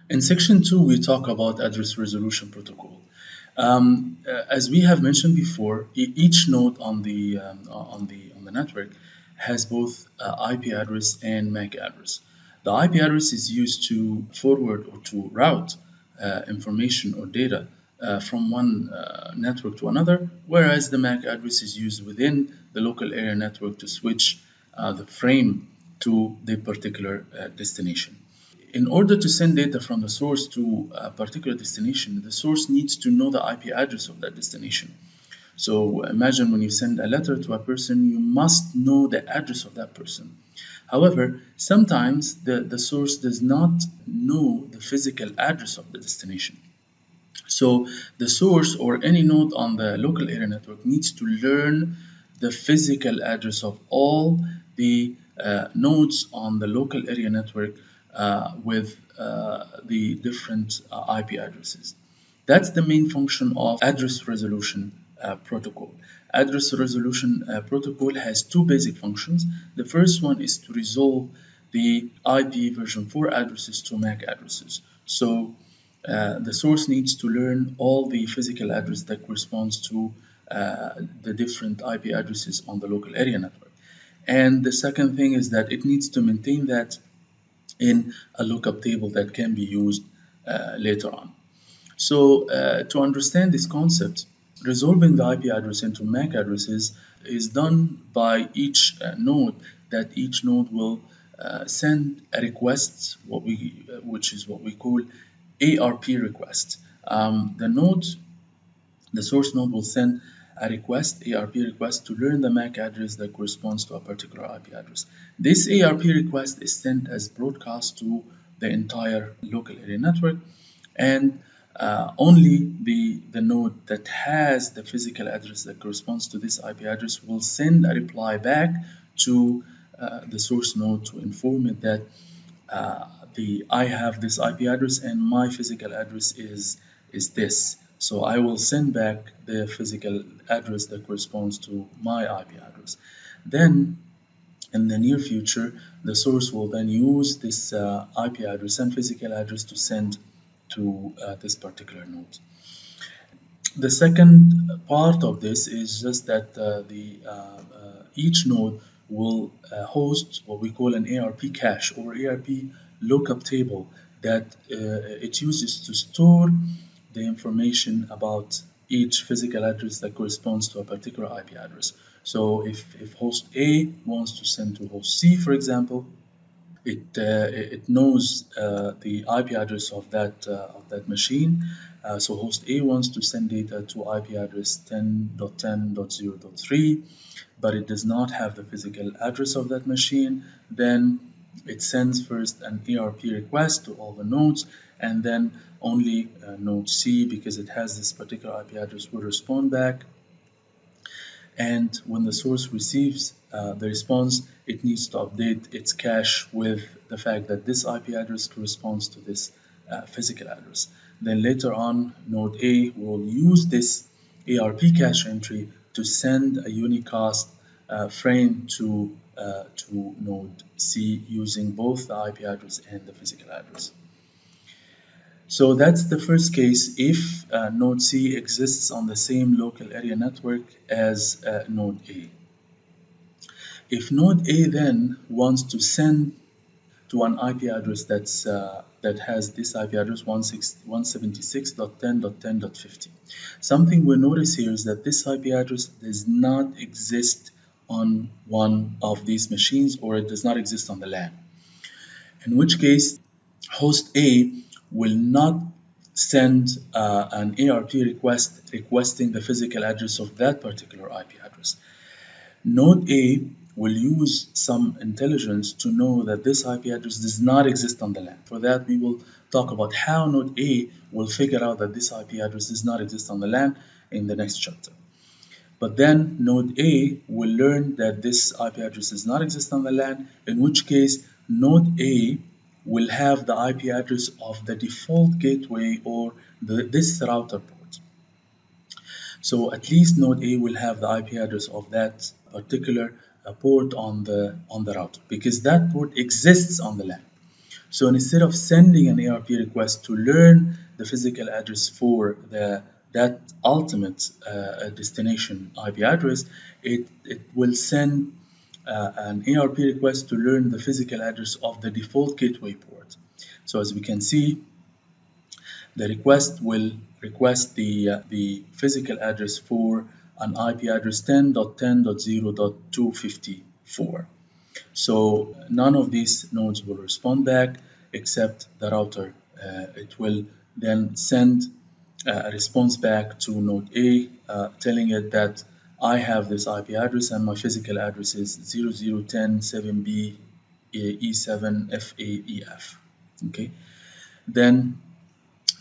In section 2, we talk about address resolution protocol. As we have mentioned before, each node on the network has both IP address and MAC address. The IP address is used to forward or to route information or data from one network to another, whereas the MAC address is used within the local area network to switch the frame to the particular destination. In order to send data from the source to a particular destination, the source needs to know the IP address of that destination. So imagine when you send a letter to a person, you must know the address of that person. However, sometimes the source does not know the physical address of the destination. So the source or any node on the local area network needs to learn the physical address of all the nodes on the local area network with the different IP addresses. That's the main function of address resolution protocol. Address resolution protocol has two basic functions. The first one is to resolve the IP version 4 addresses to MAC addresses. So the source needs to learn all the physical address that corresponds to the different IP addresses on the local area network. And the second thing is that it needs to maintain that in a lookup table that can be used later on. So to understand this concept, resolving the IP address into MAC addresses is done by each node, that each node will send a request, which is what we call ARP request. The source node will send a request, ARP request, to learn the MAC address that corresponds to a particular IP address. This ARP request is sent as broadcast to the entire local area network, and only the node that has the physical address that corresponds to this IP address will send a reply back to the source node to inform it that I have this IP address and my physical address is this. So I will send back the physical address that corresponds to my IP address. Then in the near future, the source will then use this IP address and physical address to send to this particular node. The second part of this is just that each node will host what we call an ARP cache or ARP lookup table that it uses to store the information about each physical address that corresponds to a particular IP address. So if host A wants to send to host C, for example, it knows the IP address of that machine. So host A wants to send data to IP address 10.10.0.3, but it does not have the physical address of that machine. Then it sends first an ARP request to all the nodes, and then only node C, because it has this particular IP address, will respond back. And when the source receives the response, it needs to update its cache with the fact that this IP address corresponds to this physical address. Then later on, node A will use this ARP cache entry to send a unicast frame to node C using both the IP address and the physical address. So that's the first case if node C exists on the same local area network as node A. If node A then wants to send to an IP address that has this IP address 176.10.10.50, something we notice here is that this IP address does not exist on one of these machines, or it does not exist on the LAN, in which case host A will not send an ARP request requesting the physical address of that particular IP address. Node A will use some intelligence to know that this IP address does not exist on the LAN. For that, we will talk about how node A will figure out that this IP address does not exist on the LAN in the next chapter. But then node A will learn that this IP address does not exist on the LAN, in which case node A will have the IP address of the default gateway or this router port. So at least node A will have the IP address of that particular port on the router, because that port exists on the LAN. So instead of sending an ARP request to learn the physical address for that ultimate destination IP address, it will send an ARP request to learn the physical address of the default gateway port. So as we can see, the request will request the physical address for an IP address 10.10.0.254. So none of these nodes will respond back except the router. It will then send a response back to node A, telling it that I have this IP address and my physical address is 00107B E7FAEF. Okay, then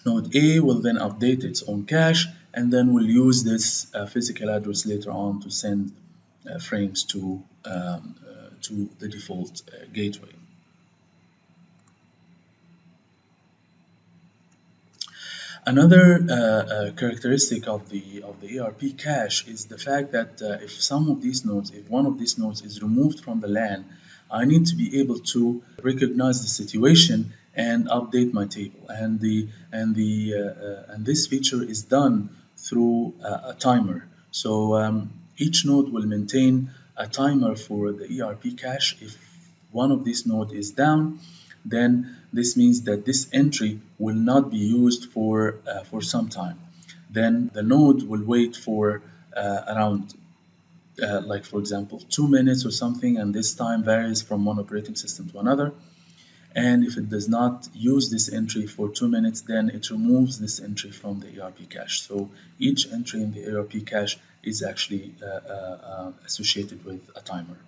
node A will then update its own cache and then will use this physical address later on to send frames to the default gateway. Another characteristic of the ARP cache is the fact that if one of these nodes is removed from the LAN, I need to be able to recognize the situation and update my table. And this feature is done through a timer. So each node will maintain a timer for the ARP cache. If one of these nodes is down, then this means that this entry will not be used for some time. Then the node will wait for around like for example 2 minutes or something, and this time varies from one operating system to another. And if it does not use this entry for 2 minutes, then it removes this entry from the ARP cache. So each entry in the ARP cache is actually associated with a timer.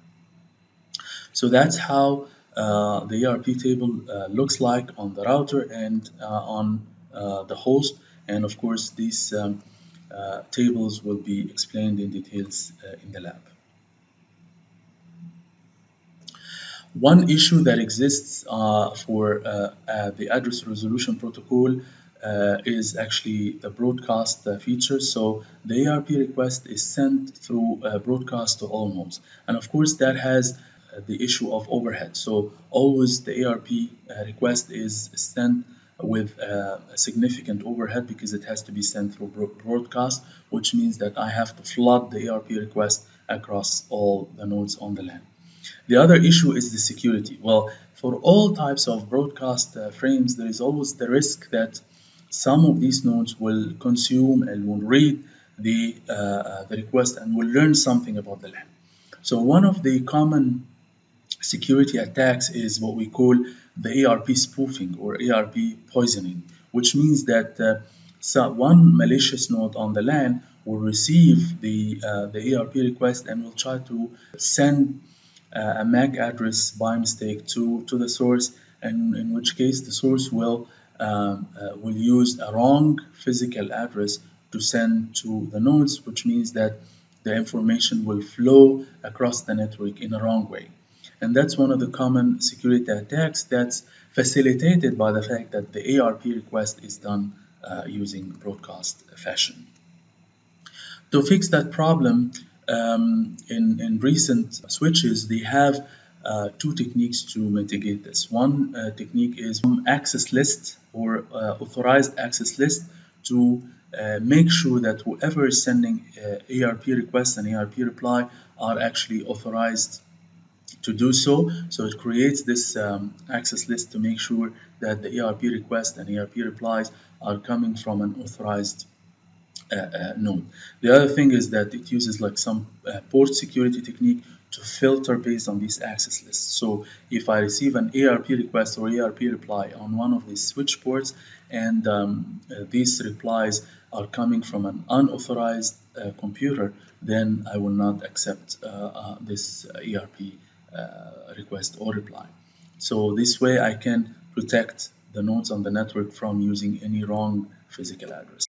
So that's how the ARP table looks like on the router and on the host. And of course, these tables will be explained in details in the lab. One issue that exists for the address resolution protocol is actually the broadcast feature. So the ARP request is sent through broadcast to all nodes. And of course, that has the issue of overhead. So always the ARP request is sent with a significant overhead because it has to be sent through broadcast, which means that I have to flood the ARP request across all the nodes on the LAN. The other issue is the security. Well, for all types of broadcast frames, there is always the risk that some of these nodes will consume and will read the request and will learn something about the LAN. So one of the common security attacks is what we call the ARP spoofing or ARP poisoning, which means that one malicious node on the LAN will receive the ARP request and will try to send a MAC address by mistake to the source, and in which case the source will use a wrong physical address to send to the nodes, which means that the information will flow across the network in a wrong way. And that's one of the common security attacks that's facilitated by the fact that the ARP request is done using broadcast fashion. To fix that problem, in recent switches, they have two techniques to mitigate this. One technique is access list or authorized access list to make sure that whoever is sending ARP requests and ARP reply are actually authorized to do so. So it creates this access list to make sure that the ARP request and ARP replies are coming from an authorized node. The other thing is that it uses like some port security technique to filter based on these access lists. So if I receive an ARP request or ARP reply on one of these switch ports and these replies are coming from an unauthorized computer, then I will not accept this ARP request or reply. So this way I can protect the nodes on the network from using any wrong physical address.